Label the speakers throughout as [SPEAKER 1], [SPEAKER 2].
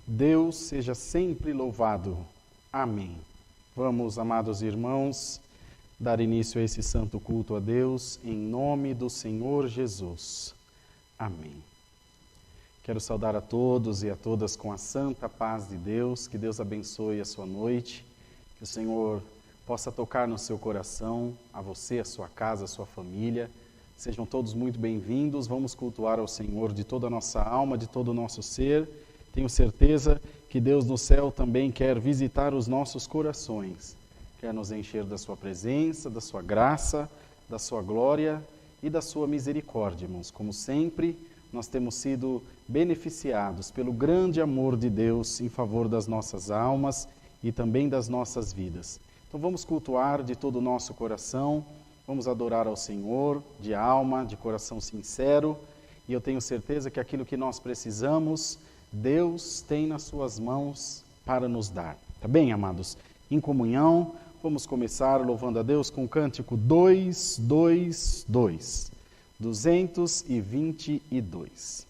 [SPEAKER 1] Deus seja sempre louvado. Amém. Vamos, amados irmãos, dar início a esse santo culto a Deus, em nome do Senhor Jesus. Amém. Quero saudar a todos e a todas com a santa paz de Deus, que Deus abençoe a sua noite, que o Senhor possa tocar no seu coração, a você, a sua casa, a sua família. Sejam todos muito bem-vindos, vamos cultuar ao Senhor de toda a nossa alma, de todo o nosso ser. Tenho certeza que Deus no céu também quer visitar os nossos corações, quer nos encher da sua presença, da sua graça, da sua glória e da sua misericórdia, irmãos. Como sempre, nós temos sido beneficiados pelo grande amor de Deus em favor das nossas almas e também das nossas vidas. Então vamos cultuar de todo o nosso coração, vamos adorar ao Senhor de alma, de coração sincero, e eu tenho certeza que aquilo que nós precisamos, Deus tem nas suas mãos para nos dar. Tá bem, amados? Em comunhão, vamos começar louvando a Deus com o cântico 222. 222.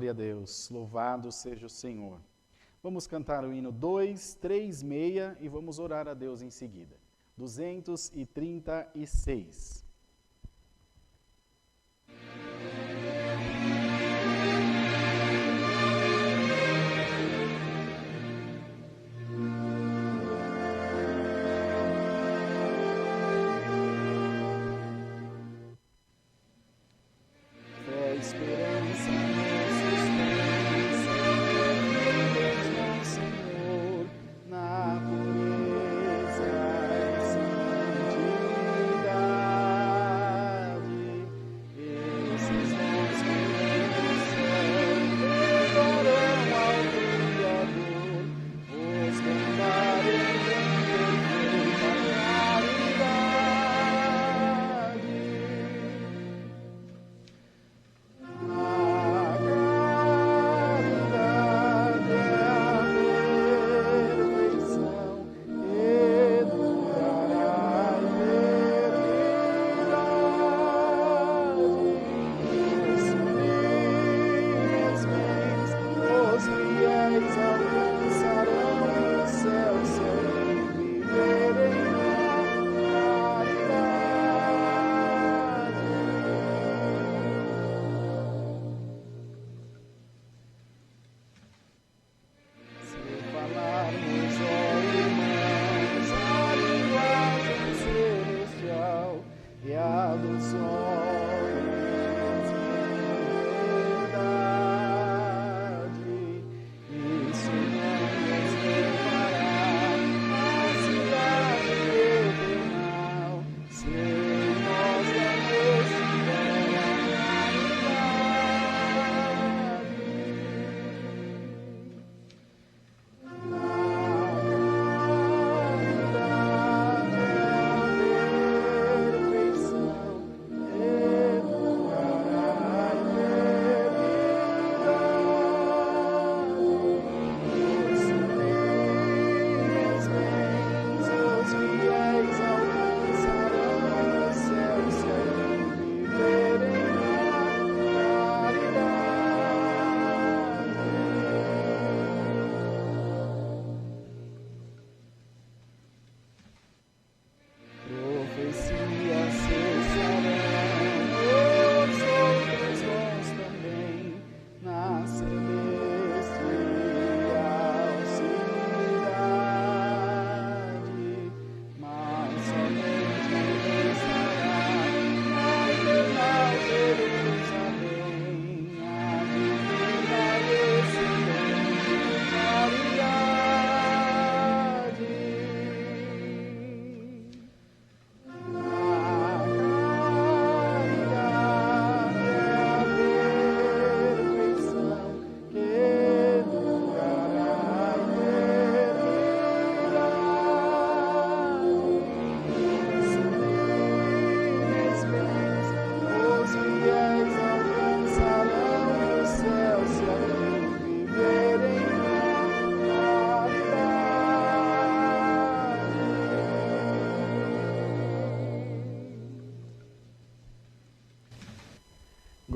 [SPEAKER 1] Glória a Deus, louvado seja o Senhor. Vamos cantar o hino 236 e vamos orar a Deus em seguida. 236. Fé, esperança,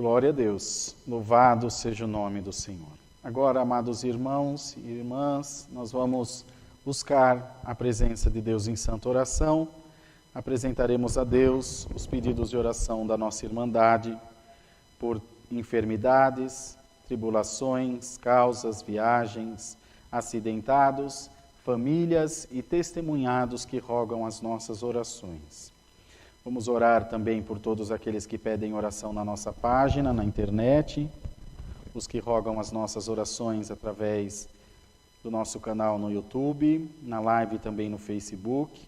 [SPEAKER 1] Glória a Deus, louvado seja o nome do Senhor. Agora, amados irmãos e irmãs, nós vamos buscar a presença de Deus em santa oração. Apresentaremos a Deus os pedidos de oração da nossa Irmandade por enfermidades, tribulações, causas, viagens, acidentados, famílias e testemunhados que rogam as nossas orações. Vamos orar também por todos aqueles que pedem oração na nossa página, na internet, os que rogam as nossas orações através do nosso canal no YouTube, na live também no Facebook,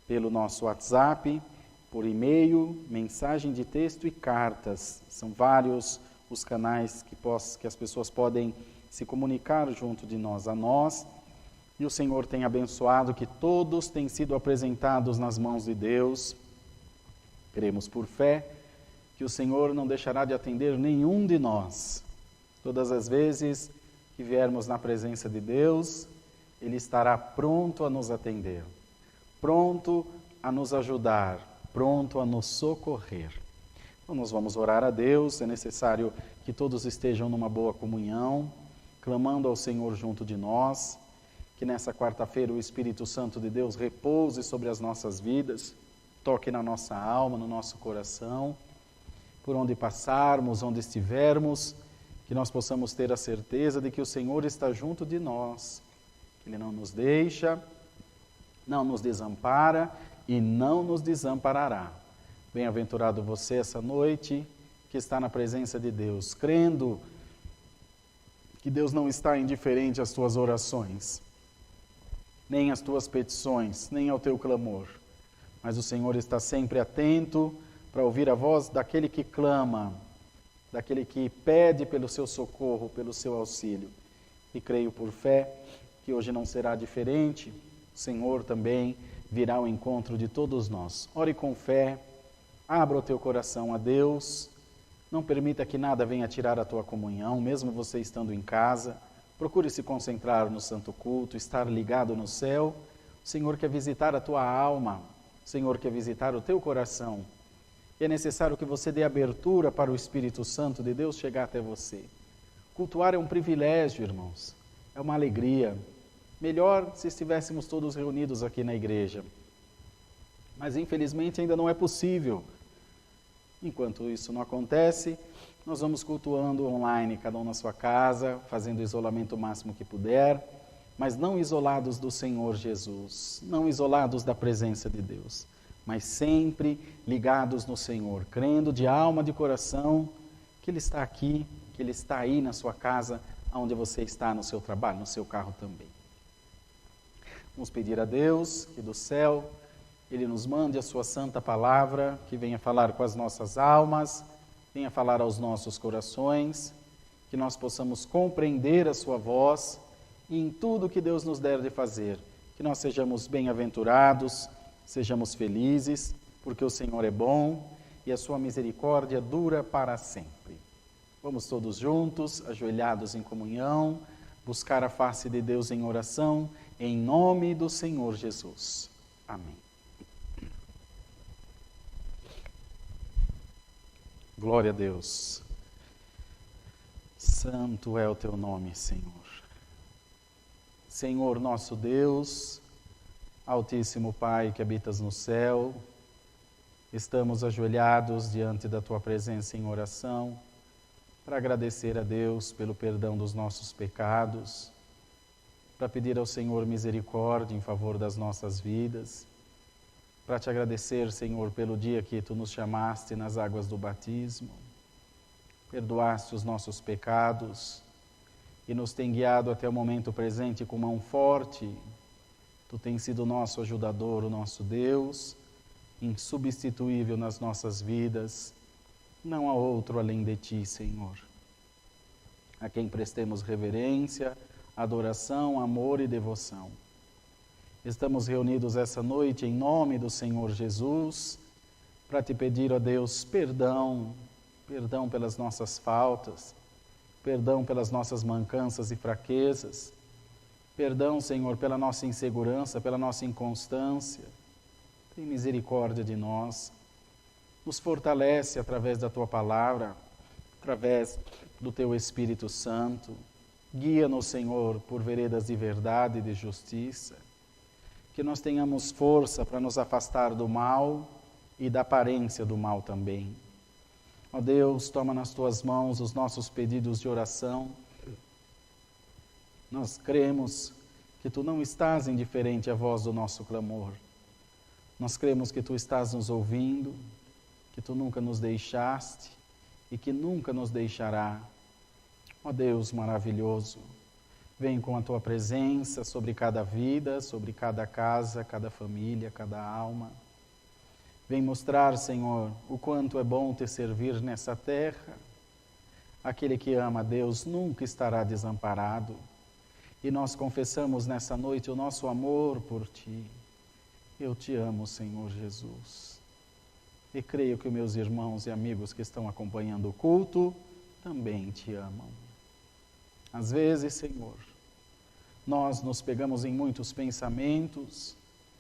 [SPEAKER 1] pelo nosso WhatsApp, por e-mail, mensagem de texto e cartas. São vários os canais que as pessoas podem se comunicar junto de nós a nós. E o Senhor tem abençoado que todos têm sido apresentados nas mãos de Deus. Cremos por fé que o Senhor não deixará de atender nenhum de nós. Todas as vezes que viermos na presença de Deus, Ele estará pronto a nos atender, pronto a nos ajudar, pronto a nos socorrer. Então nós vamos orar a Deus, é necessário que todos estejam numa boa comunhão, clamando ao Senhor junto de nós, que nessa quarta-feira o Espírito Santo de Deus repouse sobre as nossas vidas, toque na nossa alma, no nosso coração, por onde passarmos, onde estivermos, que nós possamos ter a certeza de que o Senhor está junto de nós, que Ele não nos deixa, não nos desampara e não nos desamparará. Bem-aventurado você essa noite que está na presença de Deus, crendo que Deus não está indiferente às tuas orações, nem às tuas petições, nem ao teu clamor. Mas o Senhor está sempre atento para ouvir a voz daquele que clama, daquele que pede pelo seu socorro, pelo seu auxílio. E creio por fé que hoje não será diferente. O Senhor também virá ao encontro de todos nós. Ore com fé, abra o teu coração a Deus, não permita que nada venha tirar a tua comunhão, mesmo você estando em casa. Procure se concentrar no santo culto, estar ligado no céu. O Senhor quer visitar a tua alma, o Senhor quer visitar o teu coração. E é necessário que você dê abertura para o Espírito Santo de Deus chegar até você. Cultuar é um privilégio, irmãos, é uma alegria. Melhor se estivéssemos todos reunidos aqui na igreja. Mas infelizmente ainda não é possível. Enquanto isso não acontece, nós vamos cultuando online, cada um na sua casa, fazendo o isolamento máximo que puder, mas não isolados do Senhor Jesus, não isolados da presença de Deus, mas sempre ligados no Senhor, crendo de alma, de coração, que Ele está aqui, que Ele está aí na sua casa, onde você está, no seu trabalho, no seu carro também. Vamos pedir a Deus que do céu Ele nos mande a sua santa palavra, que venha falar com as nossas almas, venha falar aos nossos corações, que nós possamos compreender a sua voz e em tudo que Deus nos der de fazer, que nós sejamos bem-aventurados, sejamos felizes, porque o Senhor é bom e a sua misericórdia dura para sempre. Vamos todos juntos, ajoelhados em comunhão, buscar a face de Deus em oração, em nome do Senhor Jesus. Amém. Glória a Deus. Santo é o teu nome, Senhor. Senhor nosso Deus, Altíssimo Pai que habitas no céu, estamos ajoelhados diante da tua presença em oração, para agradecer a Deus pelo perdão dos nossos pecados, para pedir ao Senhor misericórdia em favor das nossas vidas, para te agradecer, Senhor, pelo dia que tu nos chamaste nas águas do batismo, perdoaste os nossos pecados e nos tem guiado até o momento presente com mão forte. Tu tens sido o nosso ajudador, o nosso Deus, insubstituível nas nossas vidas. Não há outro além de ti, Senhor, a quem prestemos reverência, adoração, amor e devoção. Estamos reunidos essa noite em nome do Senhor Jesus, para te pedir, ó Deus, perdão pelas nossas faltas, perdão pelas nossas mancanças e fraquezas, perdão, Senhor, pela nossa insegurança, pela nossa inconstância. Tem misericórdia de nós, nos fortalece através da tua palavra, através do teu Espírito Santo. Guia-nos, Senhor, por veredas de verdade e de justiça, que nós tenhamos força para nos afastar do mal e da aparência do mal também. Ó Deus, toma nas tuas mãos os nossos pedidos de oração. Nós cremos que tu não estás indiferente à voz do nosso clamor. Nós cremos que Tu estás nos ouvindo, que Tu nunca nos deixaste e que nunca nos deixará. Ó Deus maravilhoso, vem com a Tua presença sobre cada vida, sobre cada casa, cada família, cada alma. Vem mostrar, Senhor, o quanto é bom Te servir nessa terra. Aquele que ama a Deus nunca estará desamparado. E nós confessamos nessa noite o nosso amor por Ti. Eu Te amo, Senhor Jesus. E creio que meus irmãos e amigos que estão acompanhando o culto também Te amam. Às vezes, Senhor, nós nos pegamos em muitos pensamentos,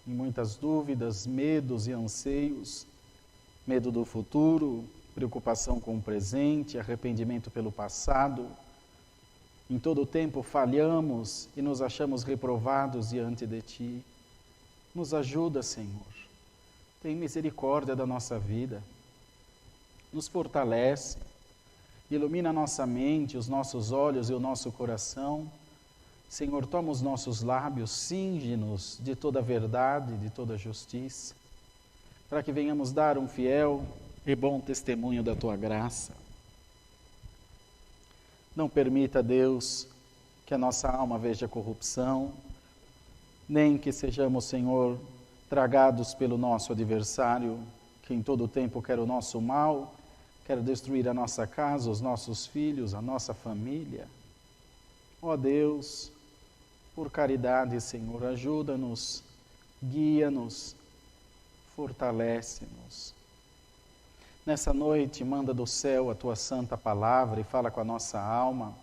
[SPEAKER 1] em muitas dúvidas, medos e anseios, medo do futuro, preocupação com o presente, arrependimento pelo passado. Em todo o tempo falhamos e nos achamos reprovados diante de Ti. Nos ajuda, Senhor. Tem misericórdia da nossa vida. Nos fortalece. Ilumina a nossa mente, os nossos olhos e o nosso coração. Senhor, toma os nossos lábios, cinge-nos de toda a verdade, de toda a justiça, para que venhamos dar um fiel e bom testemunho da Tua graça. Não permita, Deus, que a nossa alma veja corrupção, nem que sejamos, Senhor, tragados pelo nosso adversário, que em todo o tempo quer o nosso mal, quer destruir a nossa casa, os nossos filhos, a nossa família. Ó Deus, por caridade, Senhor, ajuda-nos, guia-nos, fortalece-nos. Nessa noite, manda do céu a Tua santa palavra e fala com a nossa alma.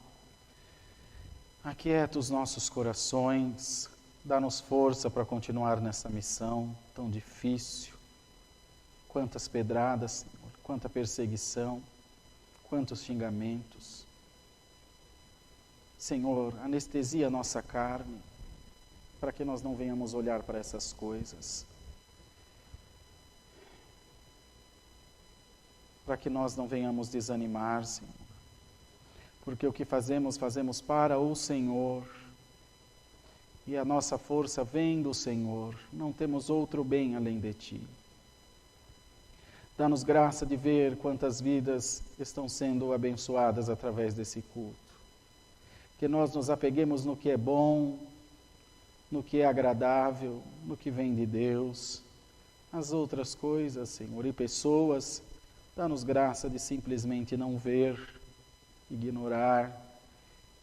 [SPEAKER 1] Aquieta os nossos corações, dá-nos força para continuar nessa missão tão difícil. Quantas pedradas, Senhor, quanta perseguição, quantos xingamentos. Senhor, anestesia a nossa carne, para que nós não venhamos olhar para essas coisas. Para que nós não venhamos desanimar, Senhor. Porque o que fazemos, fazemos para o Senhor. E a nossa força vem do Senhor. Não temos outro bem além de Ti. Dá-nos graça de ver quantas vidas estão sendo abençoadas através desse culto. Que nós nos apeguemos no que é bom, no que é agradável, no que vem de Deus. As outras coisas, Senhor, e pessoas, dá-nos graça de simplesmente não ver, ignorar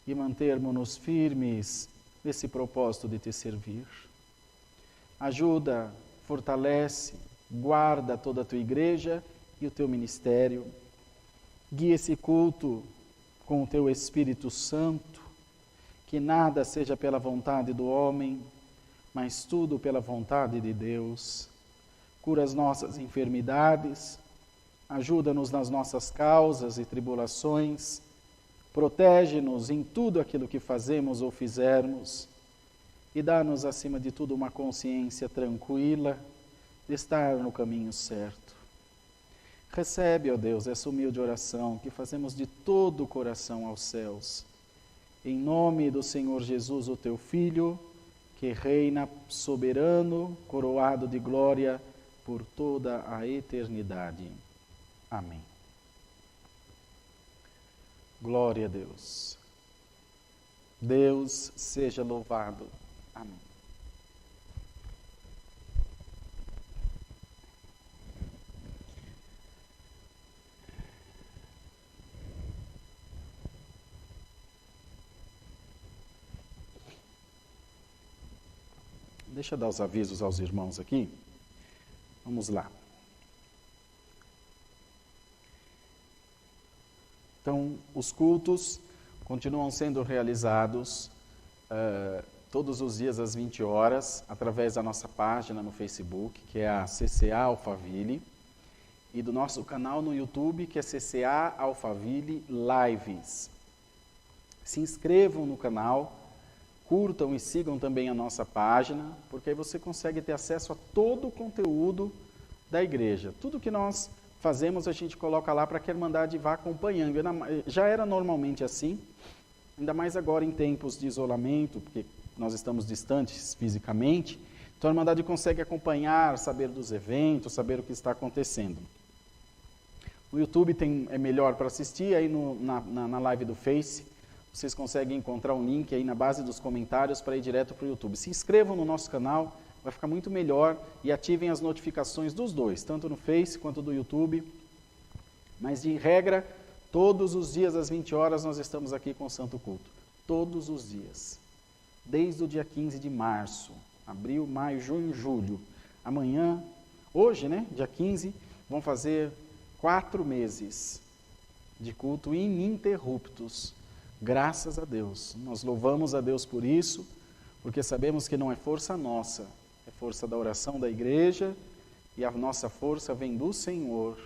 [SPEAKER 1] e mantermos-nos firmes nesse propósito de Te servir. Ajuda, fortalece, guarda toda a Tua igreja e o Teu ministério. Guia esse culto com o Teu Espírito Santo, que nada seja pela vontade do homem, mas tudo pela vontade de Deus. Cura as nossas enfermidades, ajuda-nos nas nossas causas e tribulações, protege-nos em tudo aquilo que fazemos ou fizermos e dá-nos, acima de tudo, uma consciência tranquila de estar no caminho certo. Recebe, ó Deus, essa humilde oração que fazemos de todo o coração aos céus. Em nome do Senhor Jesus, o Teu Filho, que reina soberano, coroado de glória por toda a eternidade. Amém. Glória a Deus. Deus seja louvado. Amém. Deixa eu dar os avisos aos irmãos aqui. Vamos lá. Então, os cultos continuam sendo realizados todos os dias às 20 horas, através da nossa página no Facebook, que é a CCA Alphaville, e do nosso canal no YouTube, que é CCA Alphaville Lives. Se inscrevam no canal, curtam e sigam também a nossa página, porque aí você consegue ter acesso a todo o conteúdo da igreja. Tudo que nós fazemos, a gente coloca lá para que a Irmandade vá acompanhando. Já era normalmente assim, ainda mais agora em tempos de isolamento, porque nós estamos distantes fisicamente, Então a Irmandade consegue acompanhar, saber dos eventos, saber o que está acontecendo. No YouTube é melhor para assistir, aí na live do Face, vocês conseguem encontrar um link aí na base dos comentários para ir direto para o YouTube. Se inscrevam no nosso canal, vai ficar muito melhor, e ativem as notificações dos dois, tanto no Face quanto do YouTube. Mas de regra, todos os dias às 20 horas nós estamos aqui com o Santo Culto. Todos os dias. Desde o dia 15 de março, abril, maio, junho, julho. Amanhã, hoje, né, dia 15, vão fazer 4 meses de culto ininterruptos. Graças a Deus. Nós louvamos a Deus por isso, porque sabemos que não é força nossa, é força da oração da igreja, e a nossa força vem do Senhor,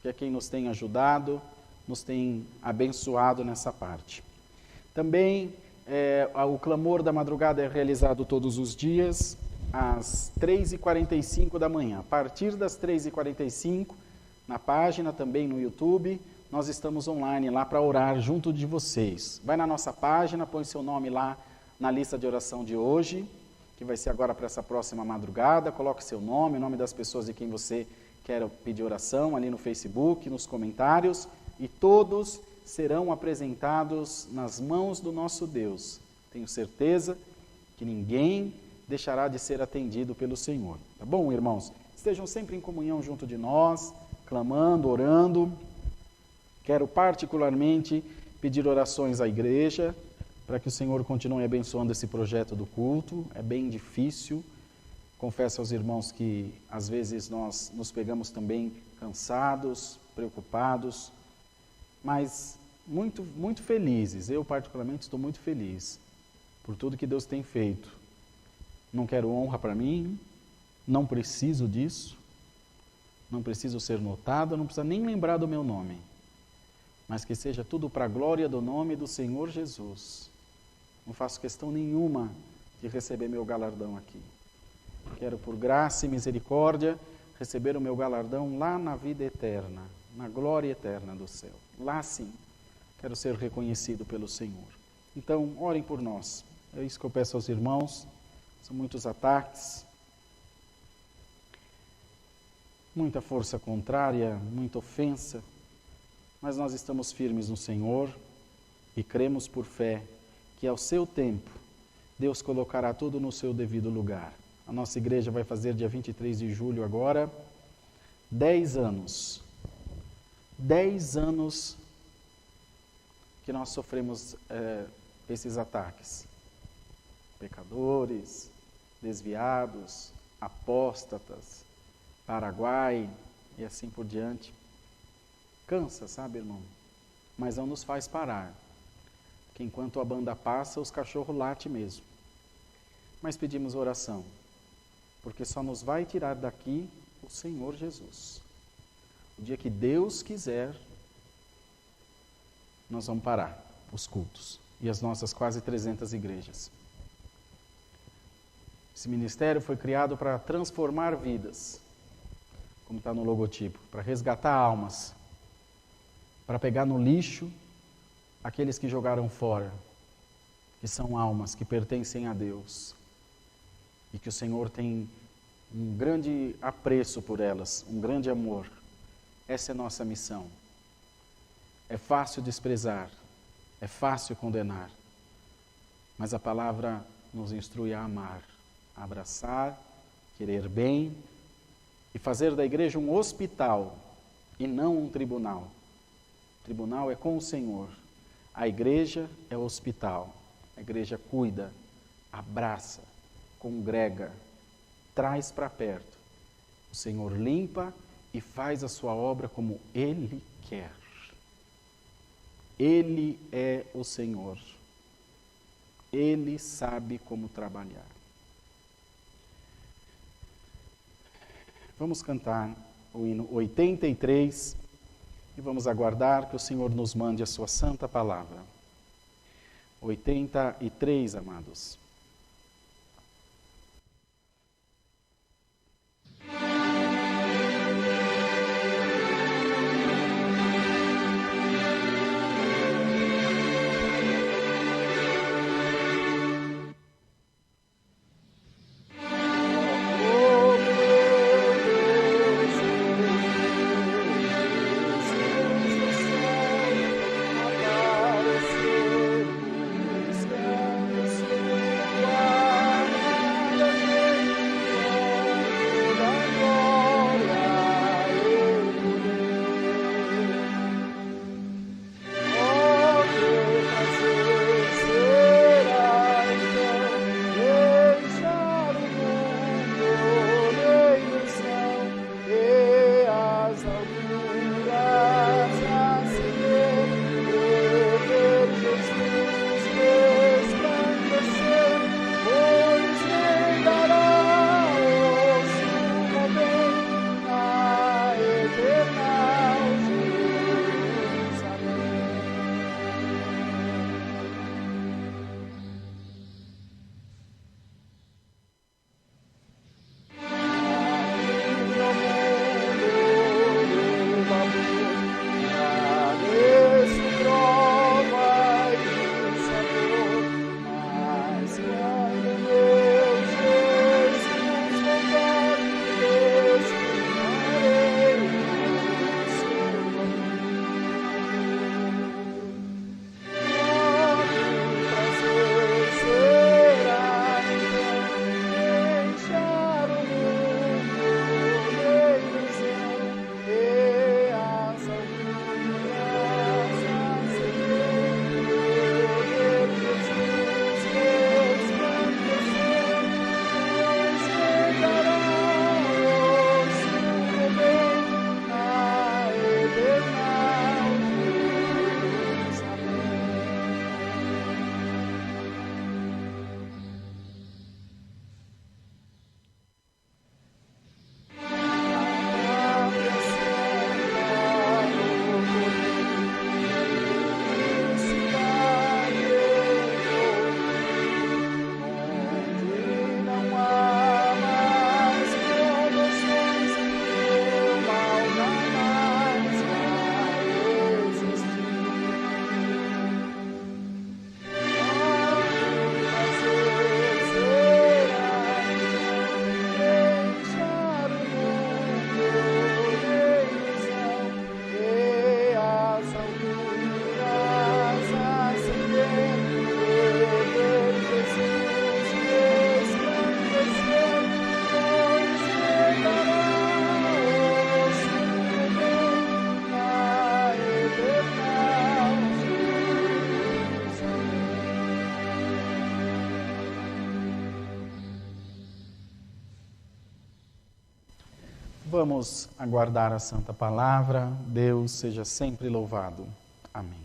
[SPEAKER 1] que é quem nos tem ajudado, nos tem abençoado nessa parte. Também o clamor da madrugada é realizado todos os dias, às 3h45 da manhã. A partir das 3h45, na página, também no YouTube, nós estamos online lá para orar junto de vocês. Vai na nossa página, põe seu nome lá na lista de oração de hoje, que vai ser agora para essa próxima madrugada, coloque seu nome, o nome das pessoas de quem você quer pedir oração, ali no Facebook, nos comentários, e todos serão apresentados nas mãos do nosso Deus. Tenho certeza que ninguém deixará de ser atendido pelo Senhor. Tá bom, irmãos? Estejam sempre em comunhão junto de nós, clamando, orando. Quero particularmente pedir orações à igreja, para que o Senhor continue abençoando esse projeto do culto. É bem difícil. Confesso aos irmãos que às vezes nós nos pegamos também cansados, preocupados, mas muito felizes. Eu particularmente estou muito feliz por tudo que Deus tem feito. Não quero honra para mim, não preciso disso, não preciso ser notado, não precisa nem lembrar do meu nome, mas que seja tudo para a glória do nome do Senhor Jesus. Não faço questão nenhuma de receber meu galardão aqui. Quero, por graça e misericórdia, receber o meu galardão lá na vida eterna, na glória eterna do céu. Lá sim, quero ser reconhecido pelo Senhor. Então, orem por nós. É isso que eu peço aos irmãos. São muitos ataques, muita força contrária, muita ofensa, mas nós estamos firmes no Senhor e cremos por fé que ao seu tempo Deus colocará tudo no seu devido lugar. A nossa igreja vai fazer dia 23 de julho agora 10 anos. 10 anos que nós sofremos esses ataques. Pecadores, desviados, apóstatas, Paraguai e assim por diante. Cansa, sabe, irmão? Mas não nos faz parar. Porque enquanto a banda passa, os cachorros latem mesmo. Mas pedimos oração, porque só nos vai tirar daqui o Senhor Jesus. O dia que Deus quiser, nós vamos parar os cultos e as nossas quase 300 igrejas. Esse ministério foi criado para transformar vidas, como está no logotipo, para resgatar almas, para pegar no lixo aqueles que jogaram fora, que são almas que pertencem a Deus e que o Senhor tem um grande apreço por elas, um grande amor. Essa é a nossa missão. É fácil desprezar, é fácil condenar, mas a palavra nos instrui a amar, a abraçar, querer bem e fazer da igreja um hospital e não um tribunal. O tribunal é com o Senhor, a igreja é o hospital. A igreja cuida, abraça, congrega, traz para perto. O Senhor limpa e faz a sua obra como Ele quer. Ele é o Senhor. Ele sabe como trabalhar. Vamos cantar o hino 83 e vamos aguardar que o Senhor nos mande a sua santa palavra. 83, amados. Vamos aguardar a Santa Palavra. Deus seja sempre louvado. Amém.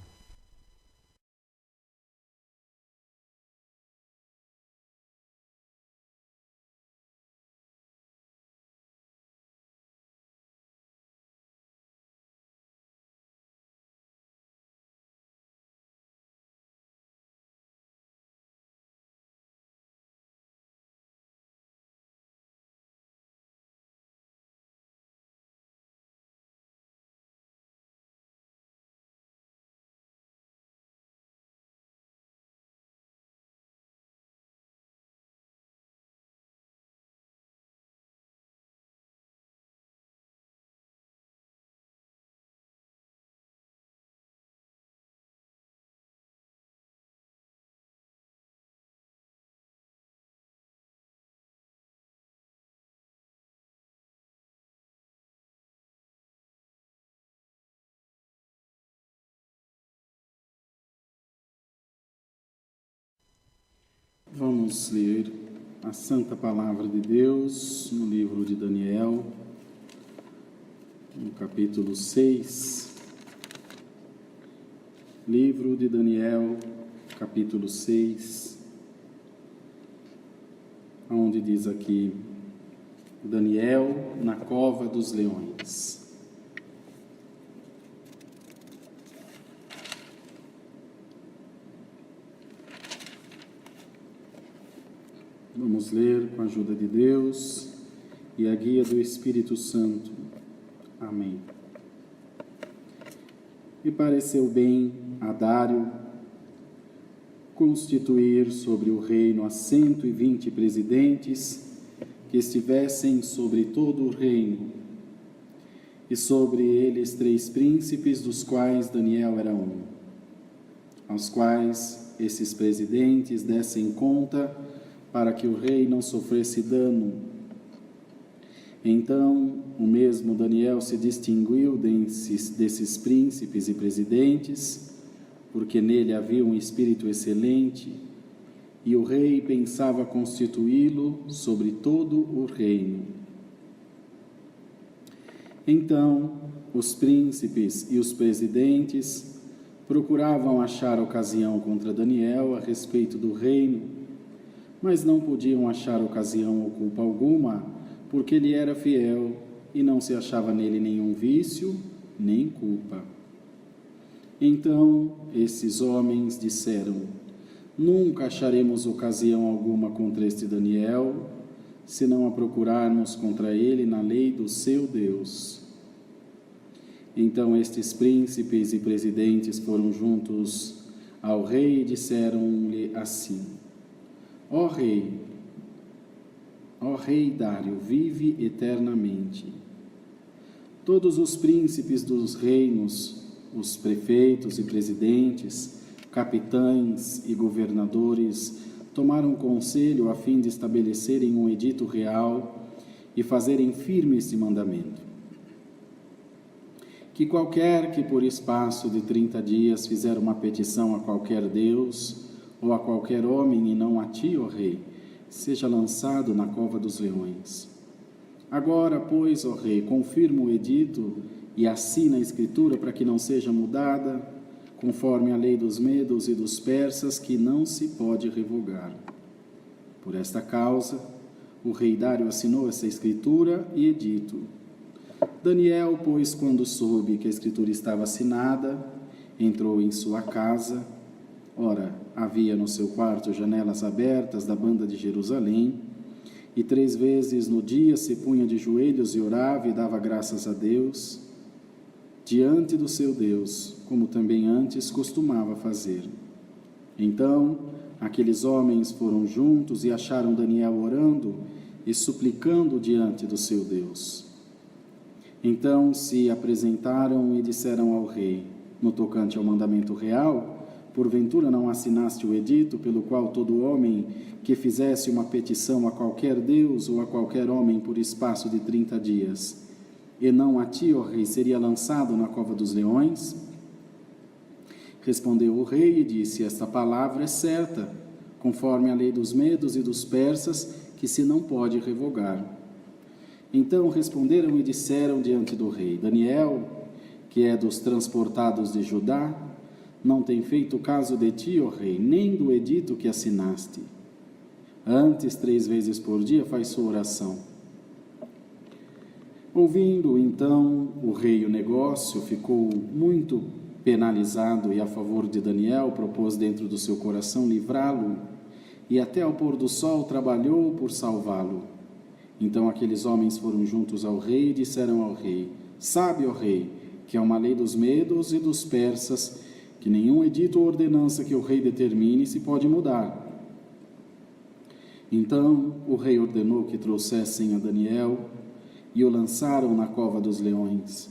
[SPEAKER 1] Vamos ler a Santa Palavra de Deus no livro de Daniel, no capítulo 6. Livro de Daniel, capítulo 6, onde diz aqui: Daniel na cova dos leões. Vamos ler com a ajuda de Deus e a guia do Espírito Santo. Amém. E pareceu bem a Dário constituir sobre o reino a 120 presidentes que estivessem sobre todo o reino, e sobre eles 3 príncipes, dos quais Daniel era um, aos quais esses presidentes dessem conta para que o rei não sofresse dano. Então, o mesmo Daniel se distinguiu desses príncipes e presidentes, porque nele havia um espírito excelente, e o rei pensava constituí-lo sobre todo o reino. Então, os príncipes e os presidentes procuravam achar ocasião contra Daniel a respeito do reino, mas não podiam achar ocasião ou culpa alguma, porque ele era fiel e não se achava nele nenhum vício, nem culpa. Então, esses homens disseram: nunca acharemos ocasião alguma contra este Daniel, se não a procurarmos contra ele na lei do seu Deus. Então estes príncipes e presidentes foram juntos ao rei e disseram-lhe assim: Ó rei Dário, vive eternamente. Todos os príncipes dos reinos, os prefeitos e presidentes, capitães e governadores, tomaram conselho a fim de estabelecerem um edito real e fazerem firme este mandamento: que qualquer que por espaço de 30 dias fizer uma petição a qualquer Deus ou a qualquer homem, e não a ti, ó rei, seja lançado na cova dos leões. Agora, pois, ó rei, confirma o edito e assina a escritura para que não seja mudada, conforme a lei dos medos e dos persas, que não se pode revogar. Por esta causa, o rei Dário assinou essa escritura e edito. Daniel, pois, quando soube que a escritura estava assinada, entrou em sua casa. Ora, havia no seu quarto janelas abertas da banda de Jerusalém, e 3 vezes no dia se punha de joelhos e orava e dava graças a Deus, diante do seu Deus, como também antes costumava fazer. Então, aqueles homens foram juntos e acharam Daniel orando e suplicando diante do seu Deus. Então se apresentaram e disseram ao rei: no tocante ao mandamento real, porventura não assinaste o edito pelo qual todo homem que fizesse uma petição a qualquer Deus ou a qualquer homem por espaço de 30 dias, e não a ti, ó rei, seria lançado na cova dos leões? Respondeu o rei e disse: esta palavra é certa, conforme a lei dos medos e dos persas, que se não pode revogar.
[SPEAKER 2] Então responderam e disseram diante do rei: Daniel, que é dos transportados de Judá, não tem feito caso de ti, ó rei, nem do edito que assinaste. Antes, 3 vezes por dia faz sua oração. Ouvindo então o rei o negócio, ficou muito penalizado e a favor de Daniel propôs dentro do seu coração livrá-lo e até ao pôr do sol trabalhou por salvá-lo. Então aqueles homens foram juntos ao rei e disseram ao rei: Sabe, ó rei, que é uma lei dos medos e dos persas, que nenhum edito ou ordenança que o rei determine se pode mudar. Então o rei ordenou que trouxessem a Daniel e o lançaram na cova dos leões.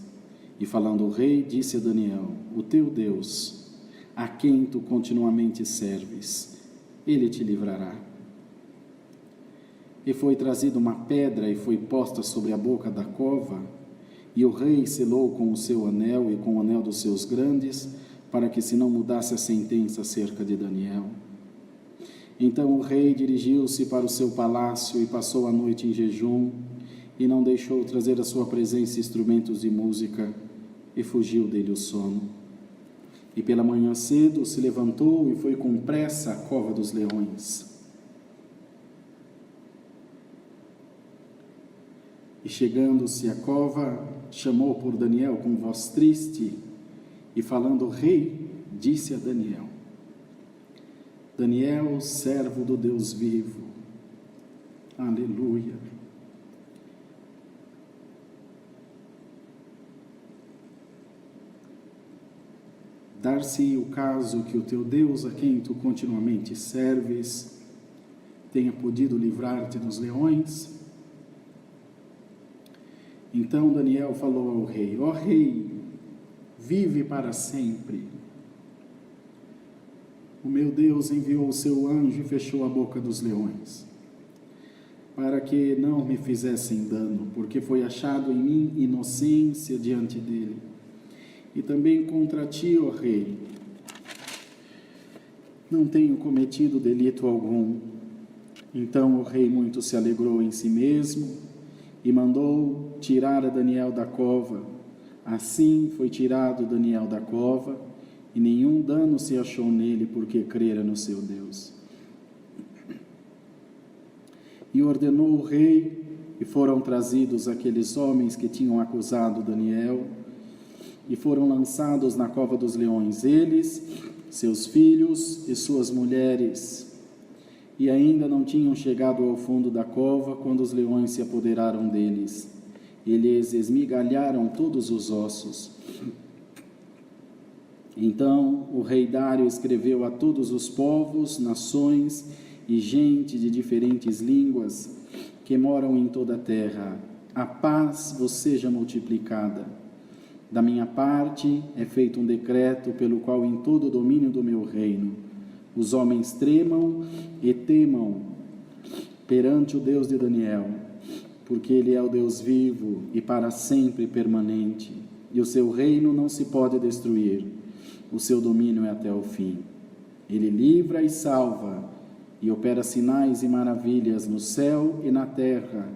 [SPEAKER 2] E falando o rei, disse a Daniel: O teu Deus, a quem tu continuamente serves, ele te livrará. E foi trazida uma pedra e foi posta sobre a boca da cova, e o rei selou com o seu anel e com o anel dos seus grandes, para que se não mudasse a sentença acerca de Daniel. Então o rei dirigiu-se para o seu palácio e passou a noite em jejum, e não deixou trazer à sua presença instrumentos de música, e fugiu dele o sono. E pela manhã cedo se levantou e foi com pressa à cova dos leões. E chegando-se à cova, chamou por Daniel com voz triste, e falando o rei, disse a Daniel: Daniel, servo do Deus vivo, aleluia. Dar-se o caso que o teu Deus, a quem tu continuamente serves, tenha podido livrar-te dos leões? Então Daniel falou ao rei: Ó rei, vive para sempre. O meu Deus enviou o seu anjo e fechou a boca dos leões, para que não me fizessem dano, porque foi achado em mim inocência diante dele. E também contra ti, ó rei, não tenho cometido delito algum. Então o rei muito se alegrou em si mesmo e mandou tirar a Daniel da cova. Assim foi tirado Daniel da cova, e nenhum dano se achou nele, porque crera no seu Deus. E ordenou o rei, e foram trazidos aqueles homens que tinham acusado Daniel, e foram lançados na cova dos leões, eles, seus filhos e suas mulheres. E ainda não tinham chegado ao fundo da cova, quando os leões se apoderaram deles. Eles esmigalharam todos os ossos. Então o rei Dário escreveu a todos os povos, nações e gente de diferentes línguas que moram em toda a terra: a paz vos seja multiplicada. Da minha parte é feito um decreto pelo qual em todo o domínio do meu reino os homens tremam e temam perante o Deus de Daniel, porque ele é o Deus vivo e para sempre permanente, e o seu reino não se pode destruir, o seu domínio é até o fim. Ele livra e salva, e opera sinais e maravilhas no céu e na terra.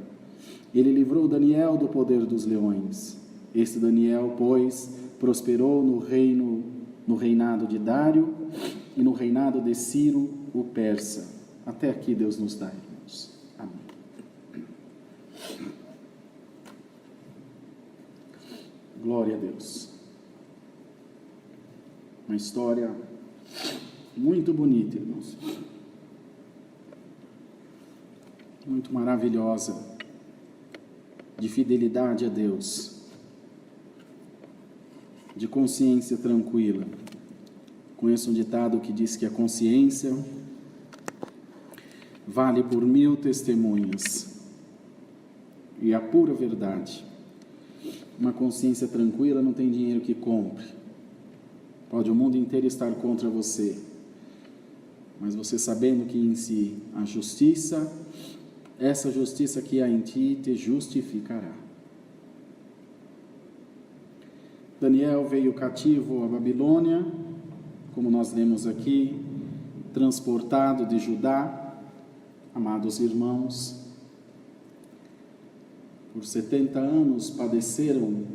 [SPEAKER 2] Ele livrou Daniel do poder dos leões. Este Daniel, pois, prosperou no reinado de Dário e no reinado de Ciro, o persa. Até aqui Deus nos dá, irmãos. Amém. Glória a Deus. Uma história muito bonita, irmãos. Muito maravilhosa, de fidelidade a Deus, de consciência tranquila. Conheço um ditado que diz que a consciência vale por 1000 testemunhas, e a pura verdade. Uma consciência tranquila não tem dinheiro que compre. Pode o mundo inteiro estar contra você, mas você sabendo que em si a justiça, essa justiça que há em ti te justificará. Daniel veio cativo à Babilônia, como nós lemos aqui, transportado de Judá, amados irmãos, Por 70 anos padeceram o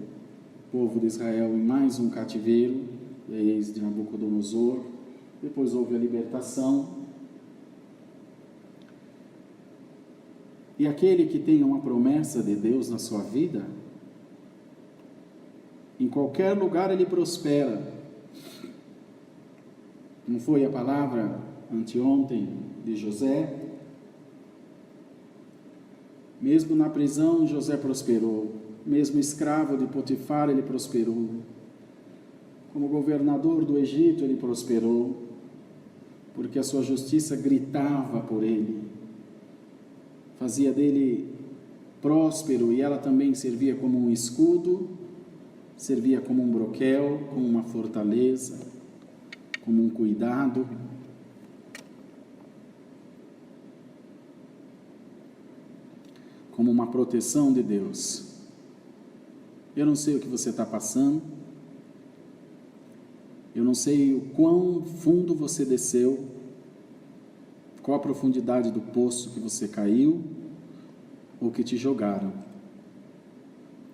[SPEAKER 2] povo de Israel em mais um cativeiro, desde Nabucodonosor. Depois houve a libertação. E aquele que tem uma promessa de Deus na sua vida, em qualquer lugar ele prospera. Não foi a palavra anteontem de José? Mesmo na prisão, José prosperou. Mesmo escravo de Potifar, ele prosperou. Como governador do Egito, ele prosperou, porque a sua justiça gritava por ele, fazia dele próspero, e ela também servia como um escudo, servia como um broquel, como uma fortaleza, como um cuidado. Como uma proteção de Deus. Eu não sei o que você está passando, eu não sei o quão fundo você desceu, qual a profundidade do poço que você caiu, ou que te jogaram.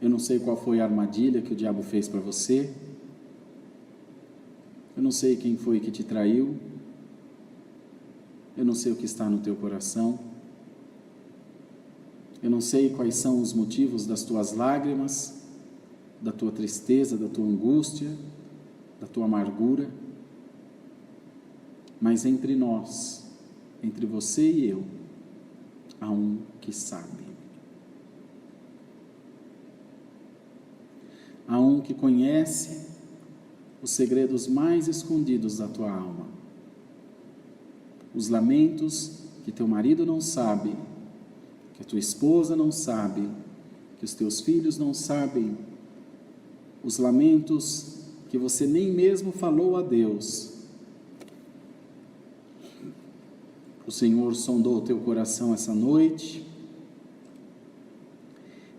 [SPEAKER 2] Eu não sei qual foi a armadilha que o diabo fez para você, eu não sei quem foi que te traiu, eu não sei o que está no teu coração, eu não sei quais são os motivos das tuas lágrimas, da tua tristeza, da tua angústia, da tua amargura, mas entre nós, entre você e eu, há um que sabe. Há um que conhece os segredos mais escondidos da tua alma, os lamentos que teu marido não sabe, que a tua esposa não sabe, que os teus filhos não sabem, os lamentos que você nem mesmo falou a Deus. O Senhor sondou o teu coração essa noite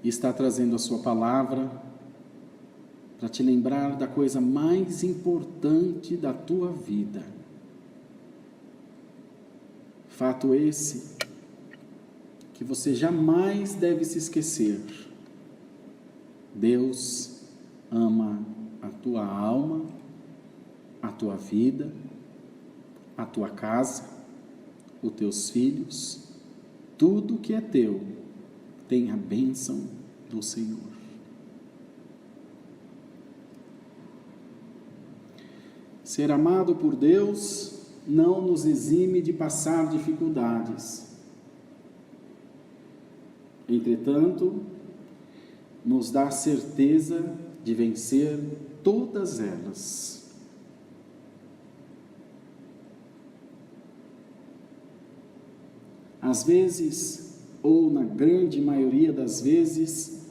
[SPEAKER 2] e está trazendo a sua palavra para te lembrar da coisa mais importante da tua vida. Fato esse que você jamais deve se esquecer. Deus ama a tua alma, a tua vida, a tua casa, os teus filhos, tudo que é teu tem a bênção do Senhor. Ser amado por Deus não nos exime de passar dificuldades. Entretanto, nos dá certeza de vencer todas elas. Às vezes, ou na grande maioria das vezes,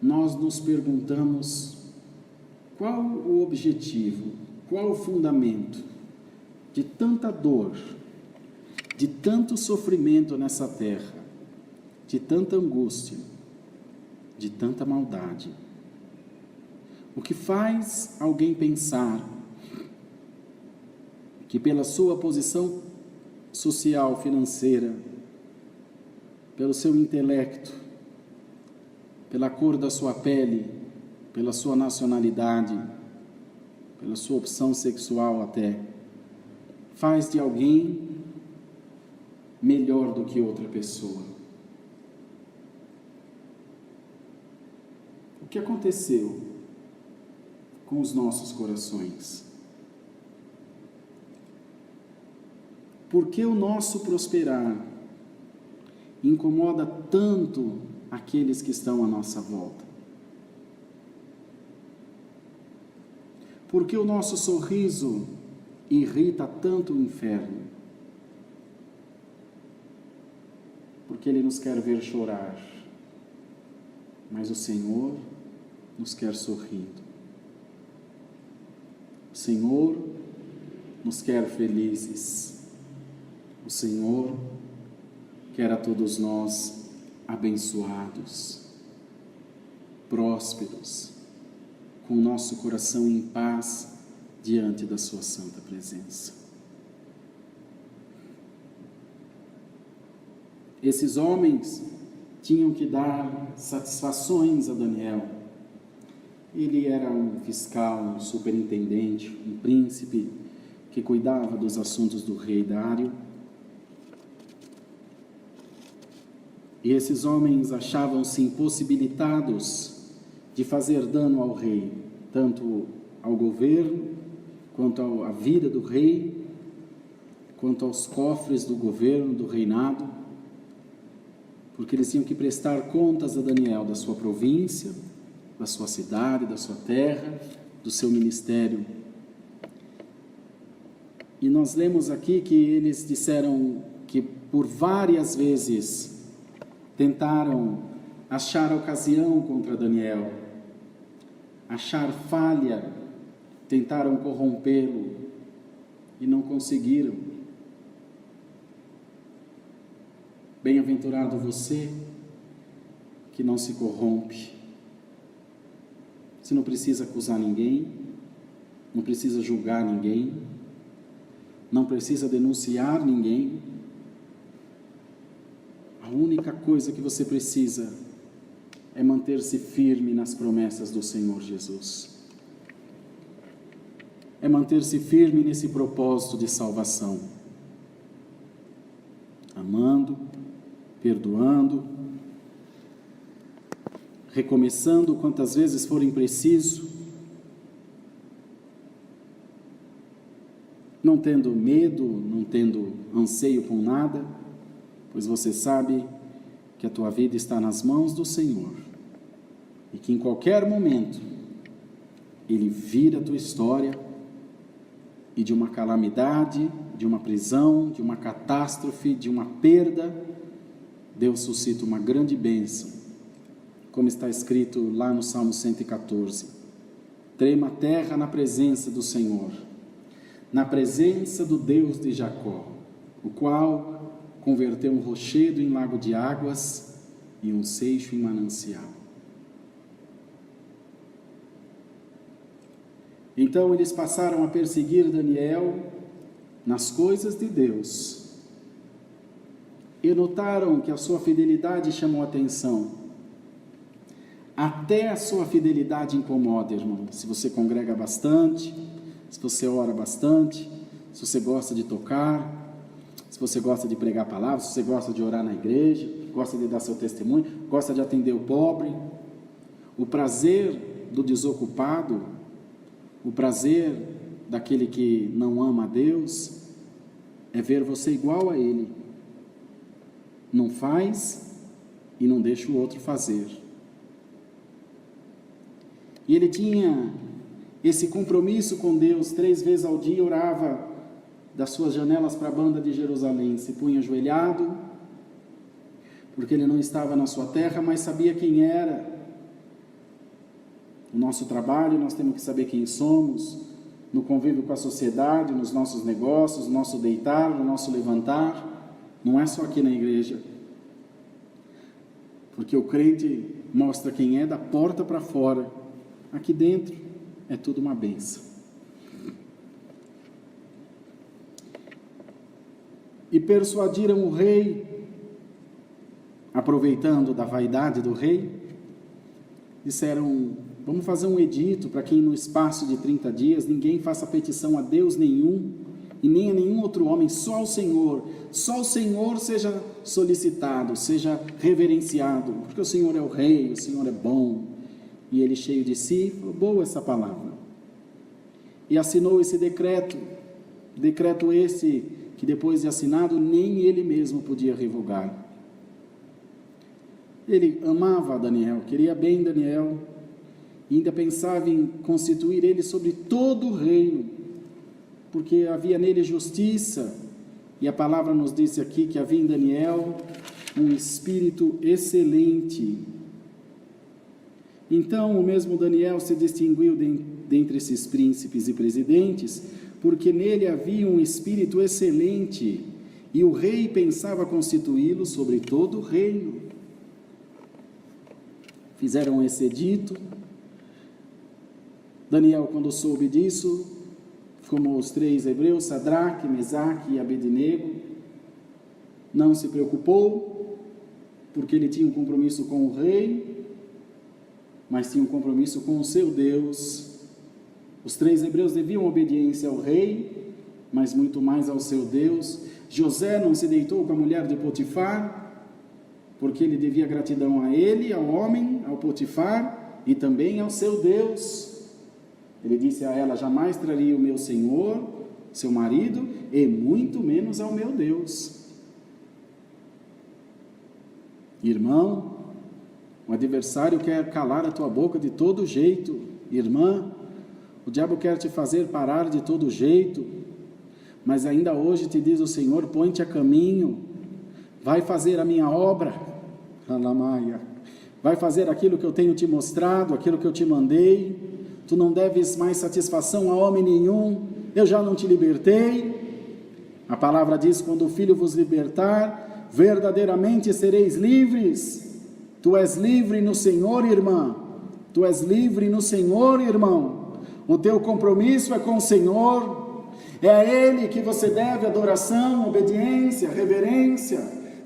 [SPEAKER 2] nós nos perguntamos qual o objetivo, qual o fundamento de tanta dor, de tanto sofrimento nessa terra, de tanta angústia, de tanta maldade. O que faz alguém pensar que pela sua posição social, financeira, pelo seu intelecto, pela cor da sua pele, pela sua nacionalidade, pela sua opção sexual até, faz de alguém melhor do que outra pessoa? O que aconteceu com os nossos corações? Por que o nosso prosperar incomoda tanto aqueles que estão à nossa volta? Por que o nosso sorriso irrita tanto o inferno? Porque ele nos quer ver chorar, mas o Senhor nos quer sorrindo. O Senhor nos quer felizes. O Senhor quer a todos nós abençoados, prósperos, com o nosso coração em paz diante da sua santa presença. Esses homens tinham que dar satisfações a Daniel. Ele era um fiscal, um superintendente, um príncipe que cuidava dos assuntos do rei Dário. E esses homens achavam-se impossibilitados de fazer dano ao rei, tanto ao governo, quanto à vida do rei, quanto aos cofres do governo, do reinado, porque eles tinham que prestar contas a Daniel da sua província, da sua cidade, da sua terra, do seu ministério. E nós lemos aqui que eles disseram que por várias vezes tentaram achar ocasião contra Daniel, achar falha, tentaram corrompê-lo e não conseguiram. Bem-aventurado você que não se corrompe. Você não precisa acusar ninguém, não precisa julgar ninguém, não precisa denunciar ninguém. A única coisa que você precisa é manter-se firme nas promessas do Senhor Jesus. É manter-se firme nesse propósito de salvação. Amando, perdoando, recomeçando quantas vezes forem preciso, não tendo medo, não tendo anseio com nada, pois você sabe que a tua vida está nas mãos do Senhor e que em qualquer momento Ele vira a tua história e de uma calamidade, de uma prisão, de uma catástrofe, de uma perda, Deus suscita uma grande bênção, como está escrito lá no Salmo 114. Trema a terra na presença do Senhor, na presença do Deus de Jacó, o qual converteu um rochedo em lago de águas e um seixo em manancial. Então eles passaram a perseguir Daniel nas coisas de Deus e notaram que a sua fidelidade chamou a atenção. Até a sua fidelidade incomoda, irmão. Se você congrega bastante, se você ora bastante, se você gosta de tocar, se você gosta de pregar a palavra, se você gosta de orar na igreja, gosta de dar seu testemunho, gosta de atender o pobre, o prazer do desocupado, o prazer daquele que não ama a Deus, é ver você igual a ele. Não faz e não deixa o outro fazer. E ele tinha esse compromisso com Deus. 3 vezes ao dia orava das suas janelas para a banda de Jerusalém, se punha ajoelhado, porque ele não estava na sua terra, mas sabia quem era. No nosso trabalho nós temos que saber quem somos, no convívio com a sociedade, nos nossos negócios, no nosso deitar, no nosso levantar, não é só aqui na igreja, porque o crente mostra quem é da porta para fora. Aqui dentro é tudo uma bênção. E persuadiram o rei, aproveitando da vaidade do rei, disseram: vamos fazer um edito para que no espaço de 30 dias ninguém faça petição a Deus nenhum e nem a nenhum outro homem, só o Senhor seja solicitado, seja reverenciado, porque o Senhor é o rei, o Senhor é bom. E ele, cheio de si, falou: boa essa palavra. E assinou esse decreto esse que depois de assinado nem ele mesmo podia revogar. Ele amava Daniel, queria bem Daniel, e ainda pensava em constituir ele sobre todo o reino, porque havia nele justiça, e a palavra nos disse aqui que havia em Daniel um espírito excelente. Então o mesmo Daniel se distinguiu dentre esses príncipes e presidentes, porque nele havia um espírito excelente, e o rei pensava constituí-lo sobre todo o reino. Fizeram esse edito. Daniel, quando soube disso, como os 3 hebreus, Sadraque, Mesaque e Abednego, não se preocupou, porque ele tinha um compromisso com o rei, mas tinha um compromisso com o seu Deus. Os 3 hebreus deviam obediência ao rei, mas muito mais ao seu Deus. José não se deitou com a mulher de Potifar, porque ele devia gratidão a ele, ao homem, ao Potifar, e também ao seu Deus. Ele disse a ela: jamais traria o meu senhor, seu marido, e muito menos ao meu Deus. Irmão, o adversário quer calar a tua boca de todo jeito. Irmã, o diabo quer te fazer parar de todo jeito, mas ainda hoje te diz o Senhor: põe-te a caminho, vai fazer a minha obra, vai fazer aquilo que eu tenho te mostrado, aquilo que eu te mandei. Tu não deves mais satisfação a homem nenhum, eu já não te libertei. A palavra diz: quando o Filho vos libertar, verdadeiramente sereis livres. Tu és livre no Senhor, irmã. Tu és livre no Senhor, irmão. O teu compromisso é com o Senhor. É a Ele que você deve adoração, obediência, reverência,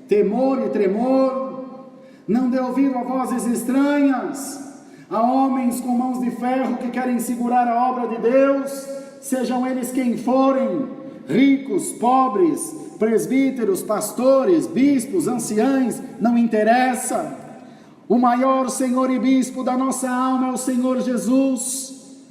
[SPEAKER 2] temor e tremor. Não dê ouvido a vozes estranhas, a homens com mãos de ferro que querem segurar a obra de Deus, sejam eles quem forem, ricos, pobres, presbíteros, pastores, bispos, anciães, não interessa. O maior Senhor e Bispo da nossa alma é o Senhor Jesus,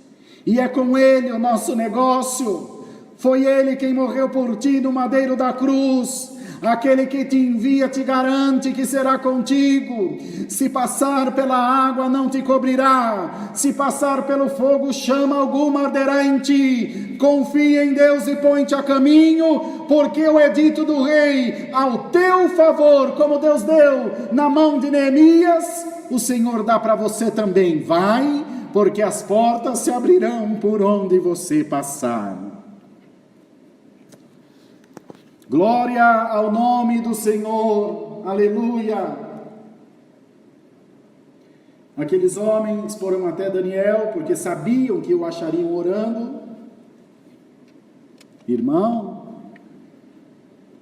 [SPEAKER 2] e é com Ele o nosso negócio. Foi Ele quem morreu por ti no madeiro da cruz. Aquele que te envia te garante que será contigo. Se passar pela água não te cobrirá, se passar pelo fogo chama alguma arderá em ti. Confia em Deus e põe-te a caminho, porque o edito do rei ao teu favor, como Deus deu na mão de Neemias, o Senhor dá para você também. Vai, porque as portas se abrirão por onde você passar. Glória ao nome do Senhor, aleluia. Aqueles homens foram até Daniel, porque sabiam que o achariam orando. Irmão,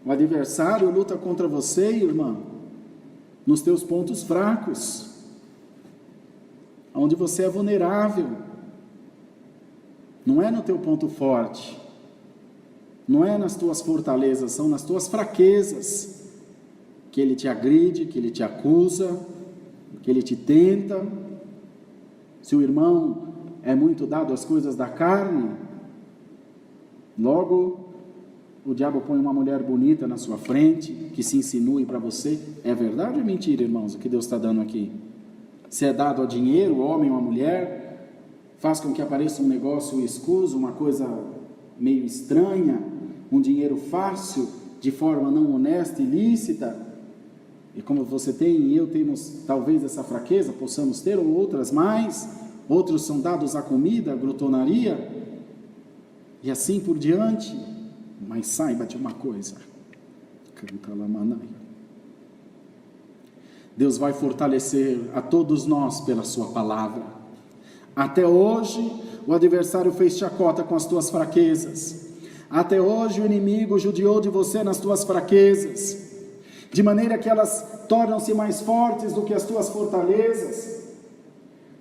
[SPEAKER 2] o adversário luta contra você, irmão, nos teus pontos fracos, onde você é vulnerável. Não é no teu ponto forte, não é nas tuas fortalezas, são nas tuas fraquezas que ele te agride, que ele te acusa, que ele te tenta. Se o irmão é muito dado às coisas da carne, logo o diabo põe uma mulher bonita na sua frente, que se insinue para você. É verdade ou é mentira, irmãos, o que Deus está dando aqui? Se é dado a dinheiro, homem ou a mulher, faz com que apareça um negócio escuso, uma coisa meio estranha, um dinheiro fácil, de forma não honesta, ilícita. E como você tem e eu temos talvez essa fraqueza, possamos ter, ou outras mais, outros são dados à comida, à glutonaria, e assim por diante. Mas saiba de uma coisa, Deus vai fortalecer a todos nós pela sua palavra. Até hoje o adversário fez chacota com as tuas fraquezas. Até hoje o inimigo judiou de você nas tuas fraquezas, de maneira que elas tornam-se mais fortes do que as tuas fortalezas,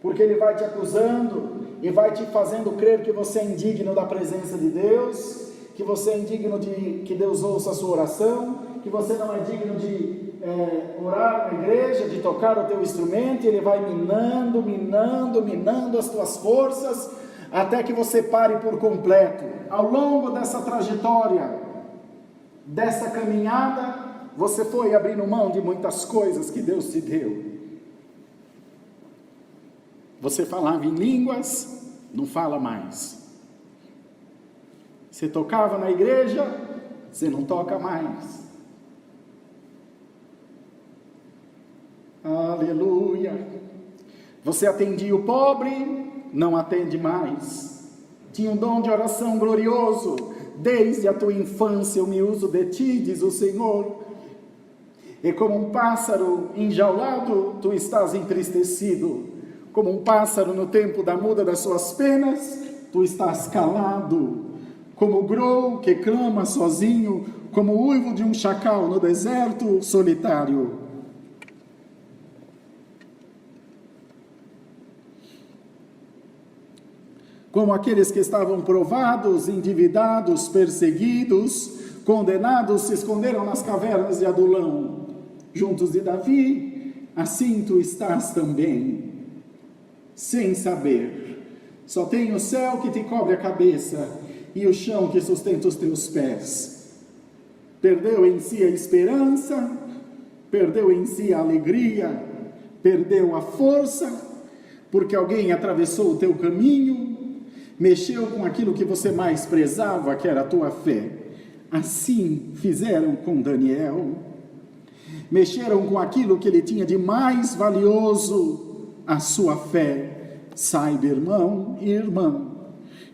[SPEAKER 2] porque ele vai te acusando e vai te fazendo crer que você é indigno da presença de Deus, que você é indigno de que Deus ouça a sua oração, que você não é digno de orar na igreja, de tocar o teu instrumento. E ele vai minando as tuas forças, até que você pare por completo. Ao longo dessa trajetória, dessa caminhada, você foi abrindo mão de muitas coisas que Deus te deu. Você falava em línguas, não fala mais. Você tocava na igreja, você não toca mais. Aleluia. Você atendia o pobre, não atende mais. Tinha um dom de oração glorioso. Desde a tua infância eu me uso de ti, diz o Senhor. E como um pássaro enjaulado, tu estás entristecido. Como um pássaro no tempo da muda das suas penas, tu estás calado. Como o grou que clama sozinho, como o uivo de um chacal no deserto solitário. como aqueles que estavam provados, endividados, perseguidos, condenados, se esconderam nas cavernas de Adulão, juntos de Davi, assim tu estás também, sem saber. Só tem o céu que te cobre a cabeça e o chão que sustenta os teus pés. Perdeu em si a esperança, perdeu em si a alegria, perdeu a força, porque alguém atravessou o teu caminho, mexeu com aquilo que você mais prezava, que era a tua fé. Assim fizeram com Daniel. Mexeram com aquilo que ele tinha de mais valioso, a sua fé. Saiba, irmão e irmã,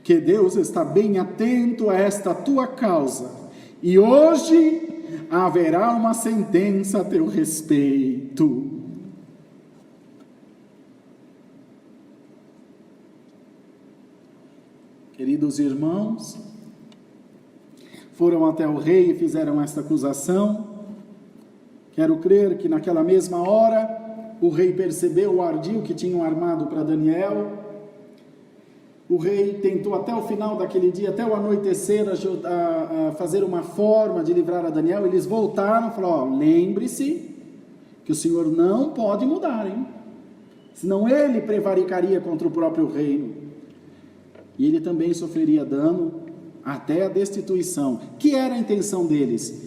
[SPEAKER 2] que Deus está bem atento a esta tua causa. E hoje haverá uma sentença a teu respeito. Queridos irmãos, foram até o rei e fizeram esta acusação. Quero crer que naquela mesma hora o rei percebeu o ardil que tinham armado para Daniel. O rei tentou até o final daquele dia, até o anoitecer, a fazer uma forma de livrar a Daniel. Eles voltaram e falaram: lembre-se que o Senhor não pode mudar, hein? Senão ele prevaricaria contra o próprio reino. E ele também sofreria dano até a destituição. Que era a intenção deles?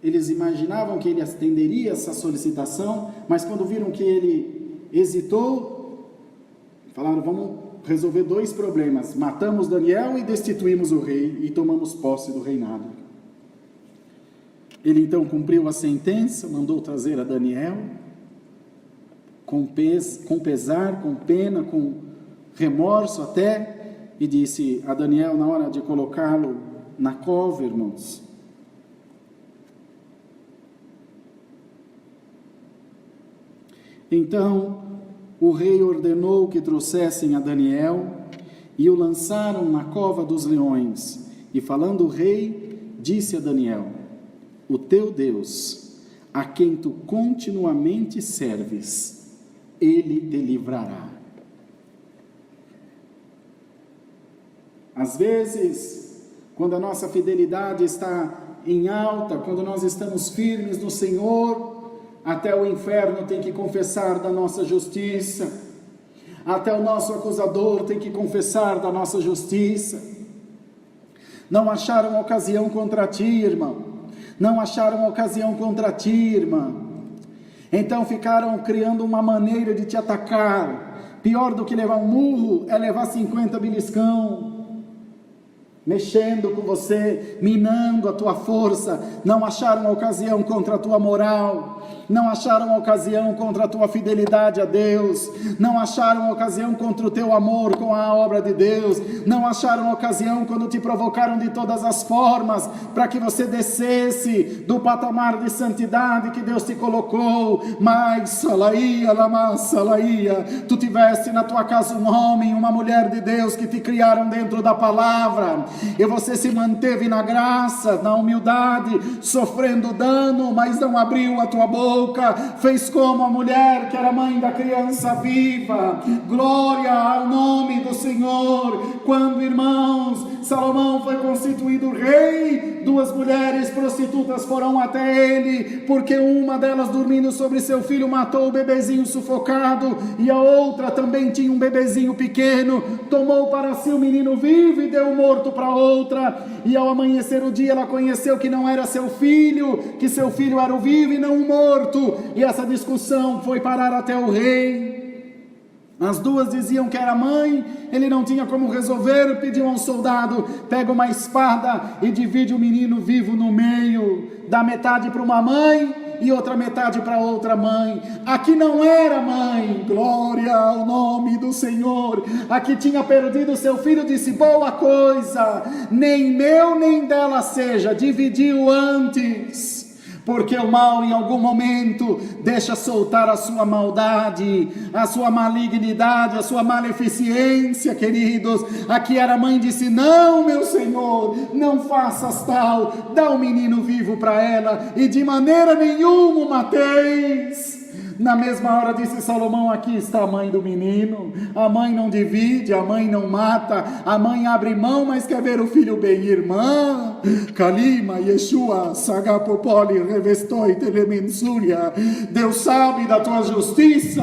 [SPEAKER 2] Eles imaginavam que ele atenderia essa solicitação, mas quando viram que ele hesitou, falaram: vamos resolver dois problemas. Matamos Daniel e destituímos o rei e tomamos posse do reinado. Ele então cumpriu a sentença, mandou trazer a Daniel, com pesar, com pena, com remorso até, e disse a Daniel, na hora de colocá-lo na cova, irmãos: então o rei ordenou que trouxessem a Daniel e o lançaram na cova dos leões. E falando o rei, disse a Daniel: o teu Deus, a quem tu continuamente serves, ele te livrará. Às vezes, quando a nossa fidelidade está em alta, quando nós estamos firmes no Senhor, até o inferno tem que confessar da nossa justiça, até o nosso acusador tem que confessar da nossa justiça. Não acharam ocasião contra ti, irmão, não acharam ocasião contra ti, irmã, então ficaram criando uma maneira de te atacar. Pior do que levar um murro é levar 50 beliscão, mexendo com você, minando a tua força. Não acharam ocasião contra a tua moral, não acharam ocasião contra a tua fidelidade a Deus, não acharam ocasião contra o teu amor com a obra de Deus, não acharam ocasião quando te provocaram de todas as formas, para que você descesse do patamar de santidade que Deus te colocou. Mas, salaía, lama, salaía, tu tiveste na tua casa um homem, uma mulher de Deus que te criaram dentro da palavra, e você se manteve na graça, na humildade, sofrendo dano, mas não abriu a tua boca, fez como a mulher que era mãe da criança viva. Glória ao nome do Senhor. Quando, irmãos, Salomão foi constituído rei, 2 mulheres prostitutas foram até ele, porque uma delas, dormindo sobre seu filho, matou o bebezinho sufocado, e a outra também tinha um bebezinho pequeno, tomou para si o menino vivo e deu o morto para outra. E ao amanhecer o dia, ela conheceu que não era seu filho, que seu filho era o vivo e não o morto, e essa discussão foi parar até o rei. As duas diziam que era mãe, ele não tinha como resolver, pediu a um soldado: pega uma espada e divide o menino vivo no meio, dá metade para uma mãe e outra metade para outra mãe. Aqui não era mãe, glória ao nome do Senhor, aqui tinha perdido seu filho, disse: boa coisa, nem meu nem dela seja, dividiu antes. Porque o mal em algum momento deixa soltar a sua maldade, a sua malignidade, a sua maleficência, queridos. Aqui era a mãe, disse: não, meu Senhor, não faças tal, dá o menino vivo para ela, e de maneira nenhuma o mateis. Na mesma hora disse Salomão: aqui está a mãe do menino. A mãe não divide, a mãe não mata, a mãe abre mão, mas quer ver o filho bem. Irmã, Kalima, Yeshua, Sagapopoli, Revestoi, Telemensúria. Deus sabe da tua justiça,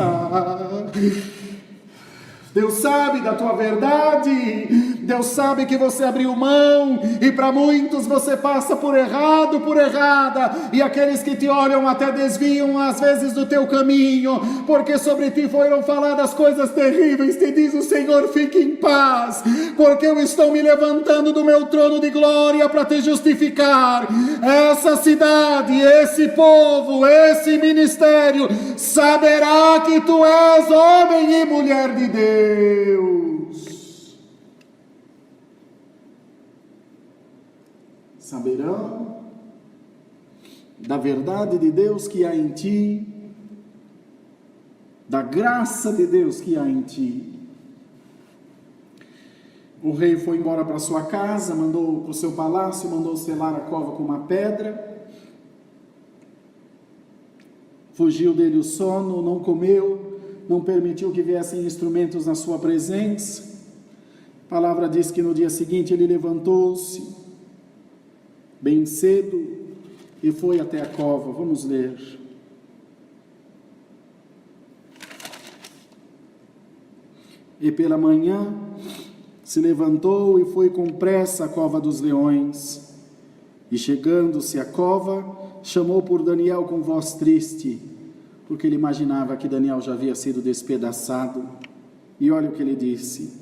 [SPEAKER 2] Deus sabe da tua verdade, Deus sabe que você abriu mão, e para muitos você passa por errado, por errada, e aqueles que te olham até desviam às vezes do teu caminho, porque sobre ti foram faladas coisas terríveis. Te diz o Senhor: fique em paz, porque eu estou me levantando do meu trono de glória para te justificar. Essa cidade, esse povo, esse ministério saberá que tu és homem e mulher de Deus. Saberão da verdade de Deus que há em ti, da graça de Deus que há em ti. O rei foi embora para sua casa, mandou para o seu palácio, mandou selar a cova com uma pedra. Fugiu dele o sono, não comeu, não permitiu que viessem instrumentos na sua presença. A palavra diz que no dia seguinte ele levantou-se bem cedo e foi até a cova. Vamos ler. E pela manhã se levantou e foi com pressa à cova dos leões. E chegando-se à cova, chamou por Daniel com voz triste, porque ele imaginava que Daniel já havia sido despedaçado. E olha o que ele disse: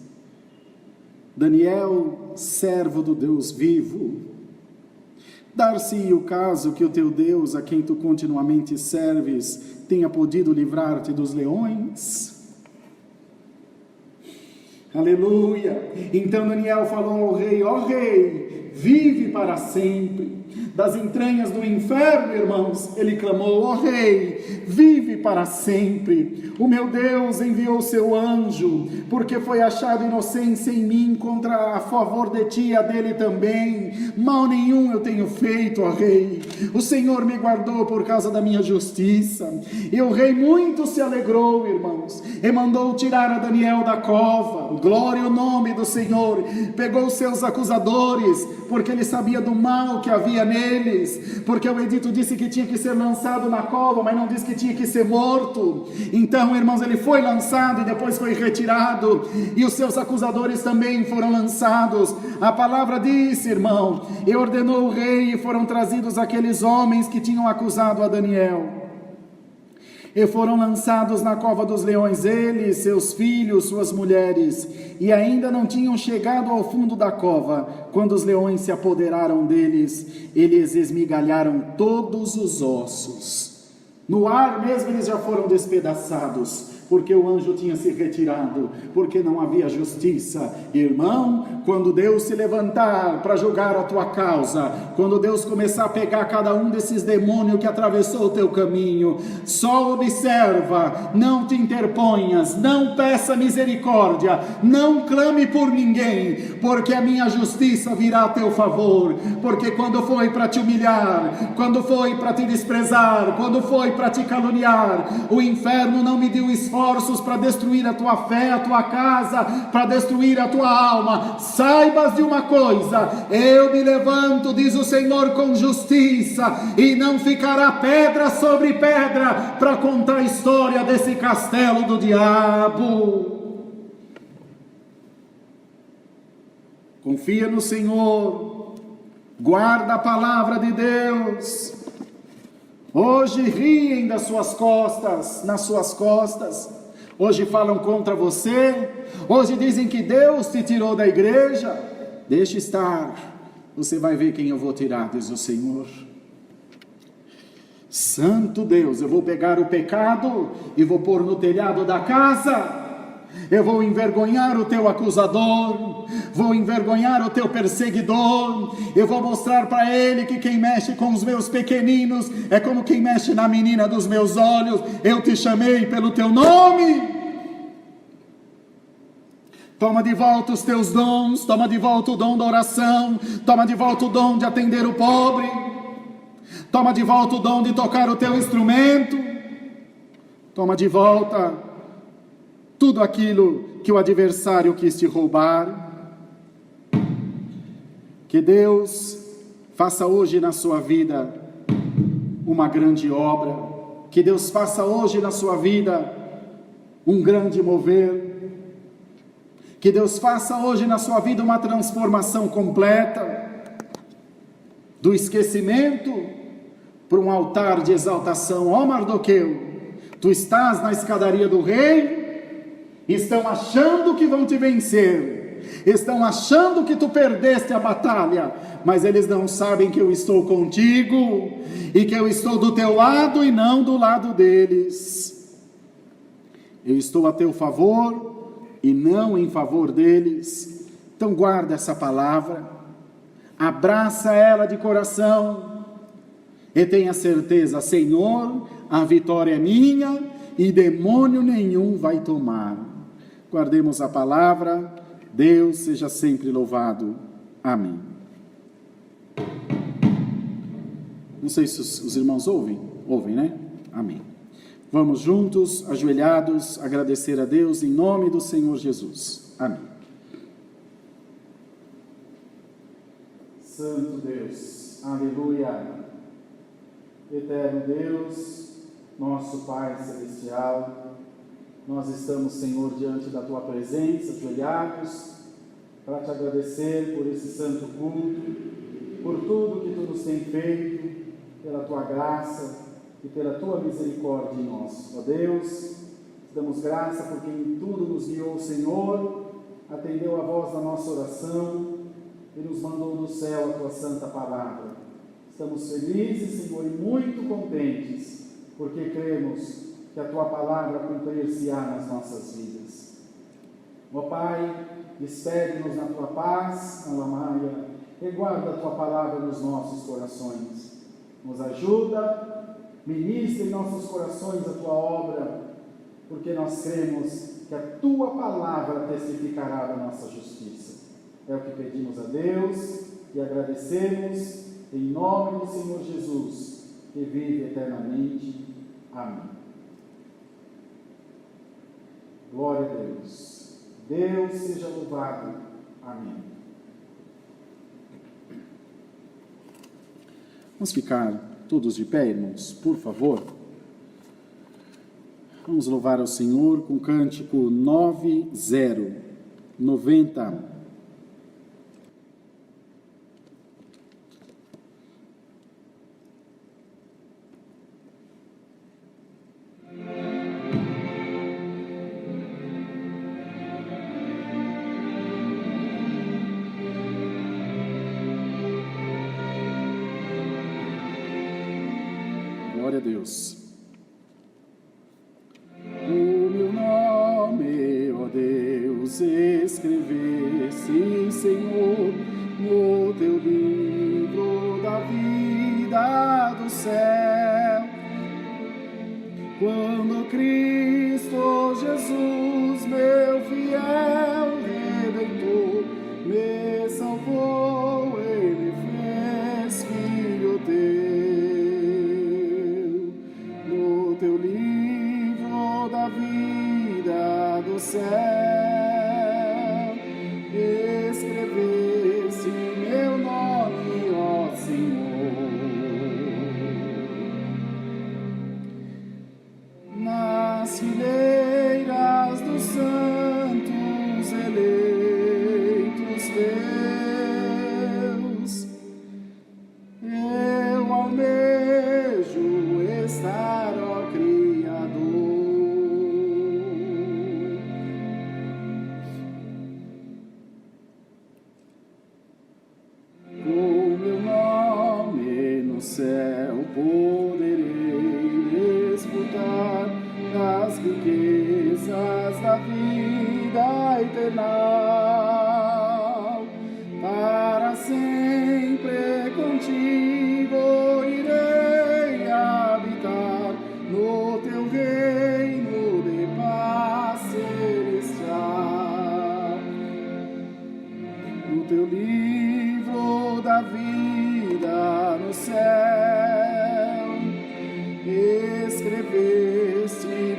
[SPEAKER 2] Daniel, servo do Deus vivo, dar-se o caso que o teu Deus, a quem tu continuamente serves, tenha podido livrar-te dos leões? Aleluia! Então Daniel falou ao rei: ó rei, vive para sempre. Das entranhas do inferno, irmãos, ele clamou: ó rei, vive para sempre. O meu Deus enviou seu anjo, porque foi achado inocência em mim, a favor de ti e a dele também. Mal nenhum eu tenho feito, ó rei. O Senhor me guardou por causa da minha justiça. E o rei muito se alegrou, irmãos, e mandou tirar a Daniel da cova. Glória ao nome do Senhor. Pegou seus acusadores, porque ele sabia do mal que havia neles, porque o edito disse que tinha que ser lançado na cova, mas não disse que tinha que ser morto. Então, irmãos, ele foi lançado e depois foi retirado, e os seus acusadores também foram lançados. A palavra disse, irmão, e ordenou o rei, e foram trazidos aqueles homens que tinham acusado a Daniel, e foram lançados na cova dos leões, eles, seus filhos, suas mulheres, e ainda não tinham chegado ao fundo da cova, quando os leões se apoderaram deles, eles esmigalharam todos os ossos. No ar mesmo eles já foram despedaçados, porque o anjo tinha se retirado, porque não havia justiça. Irmão, quando Deus se levantar para julgar a tua causa, quando Deus começar a pegar cada um desses demônios que atravessou o teu caminho, só observa, não te interponhas, não peça misericórdia, não clame por ninguém, porque a minha justiça virá a teu favor. Porque quando foi para te humilhar, quando foi para te desprezar, quando foi para te caluniar, o inferno não me deu esforços para destruir a tua fé, a tua casa, para destruir a tua alma. Saibas de uma coisa: eu me levanto, diz o Senhor, com justiça, e não ficará pedra sobre pedra para contar a história desse castelo do diabo. Confia no Senhor, guarda a palavra de Deus. Hoje riem das suas costas, nas suas costas. Hoje falam contra você. Hoje dizem que Deus te tirou da igreja. Deixa estar. Você vai ver quem eu vou tirar, diz o Senhor. Santo Deus, eu vou pegar o pecado e vou pôr no telhado da casa. Eu vou envergonhar o teu acusador, vou envergonhar o teu perseguidor. Eu vou mostrar para ele que quem mexe com os meus pequeninos é como quem mexe na menina dos meus olhos. Eu te chamei pelo teu nome. Toma de volta os teus dons, toma de volta o dom da oração, toma de volta o dom de atender o pobre, toma de volta o dom de tocar o teu instrumento. Toma de volta tudo aquilo que o adversário quis te roubar. Que Deus faça hoje na sua vida uma grande obra. Que Deus faça hoje na sua vida um grande mover. Que Deus faça hoje na sua vida uma transformação completa. Do esquecimento para um altar de exaltação. Ó Mardoqueu, tu estás na escadaria do rei, estão achando que vão te vencer, estão achando que tu perdeste a batalha, mas eles não sabem que eu estou contigo, e que eu estou do teu lado e não do lado deles. Eu estou a teu favor e não em favor deles. Então guarda essa palavra, abraça ela de coração, e tenha certeza: Senhor, a vitória é minha e demônio nenhum vai tomar. Guardemos a palavra. Deus seja sempre louvado. Amém. Não sei se os irmãos ouvem. Ouvem, né? Amém. Vamos juntos, ajoelhados, agradecer a Deus em nome do Senhor Jesus. Amém. Santo Deus, aleluia. Eterno Deus, nosso Pai Celestial, nós estamos, Senhor, diante da Tua presença, ajoelhados, para Te agradecer por esse santo culto, por tudo que Tu nos tem feito, pela Tua graça e pela Tua misericórdia em nós. Ó Deus, Te damos graça porque em tudo nos guiou o Senhor, atendeu a voz da nossa oração e nos mandou do céu a Tua santa palavra. Estamos felizes, Senhor, e muito contentes, porque cremos que a Tua palavra cumprir-se-á nas nossas vidas. Ó Pai, despede-nos na Tua paz, na Lamaia, e guarda a Tua palavra nos nossos corações. Nos ajuda, ministra em nossos corações a Tua obra, porque nós cremos que a Tua palavra testificará da nossa justiça. É o que pedimos a Deus e agradecemos, em nome do Senhor Jesus, que vive eternamente. Amém. Glória a Deus. Deus seja louvado. Amém. Vamos ficar todos de pé, irmãos, por favor. Vamos louvar ao Senhor com o cântico 90. Glória a Deus. O meu nome, ó Deus, escrevesse, Senhor, no teu livro da vida do céu. Quando Cristo Jesus, meu fiel Redentor, me salvou e me fez filho teu. Teu livro da vida do céu, escreveste meu nome, ó Senhor, nas fileiras dos santos eleitos teus. Eu almejo estar, ó Criador. Com meu nome no céu poderei desfrutar das riquezas da vida eterna. Para sempre contigo irei habitar no teu reino de paz celestial. No teu livro da vida no céu, escreveste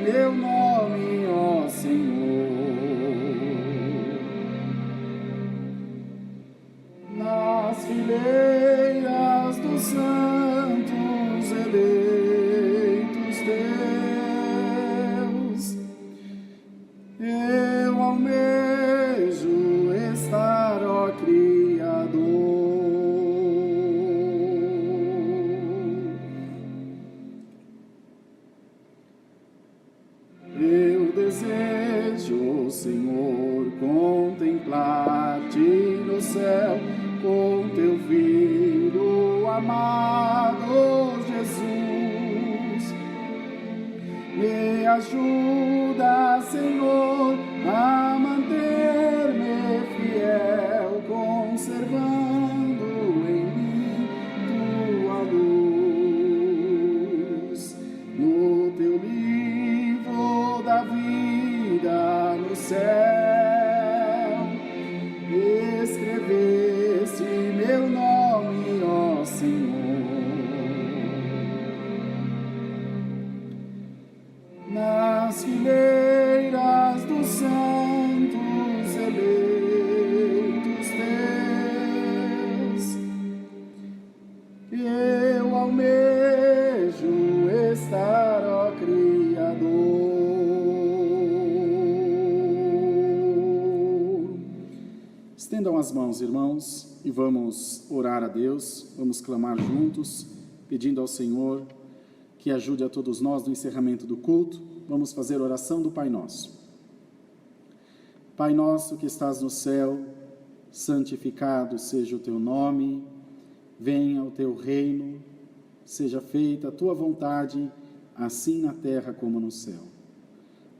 [SPEAKER 2] Senhor, contemplar-te no céu com teu Filho amado Jesus. Me ajuda, Senhor, a manter-me fiel, conservando em mim tua luz. No teu livro da vida no céu, escreveste meu nome, ó Senhor. Nas fileiras dos santos eleitos teus, eu almejo estar, ó Criador. Estendam as mãos, irmãos, e vamos orar a Deus, vamos clamar juntos, pedindo ao Senhor que ajude a todos nós no encerramento do culto. Vamos fazer a oração do Pai Nosso. Pai nosso que estás no céu, santificado seja o teu nome, venha o teu reino, seja feita a tua vontade, assim na terra como no céu.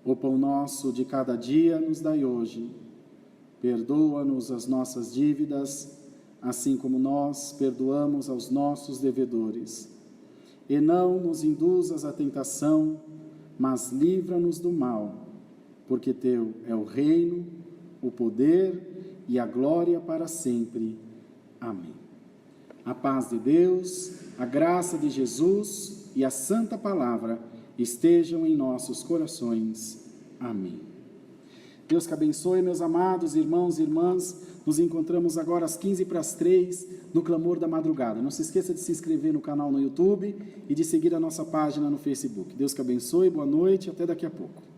[SPEAKER 2] O pão nosso de cada dia nos dai hoje, perdoa-nos as nossas dívidas, assim como nós perdoamos aos nossos devedores. E não nos induzas à tentação, mas livra-nos do mal, porque teu é o reino, o poder e a glória para sempre. Amém. A paz de Deus, a graça de Jesus e a santa palavra estejam em nossos corações. Amém. Deus que abençoe, meus amados irmãos e irmãs. Nos encontramos agora às 2:45 no Clamor da Madrugada. Não se esqueça de se inscrever no canal no YouTube e de seguir a nossa página no Facebook. Deus que abençoe, boa noite, até daqui a pouco.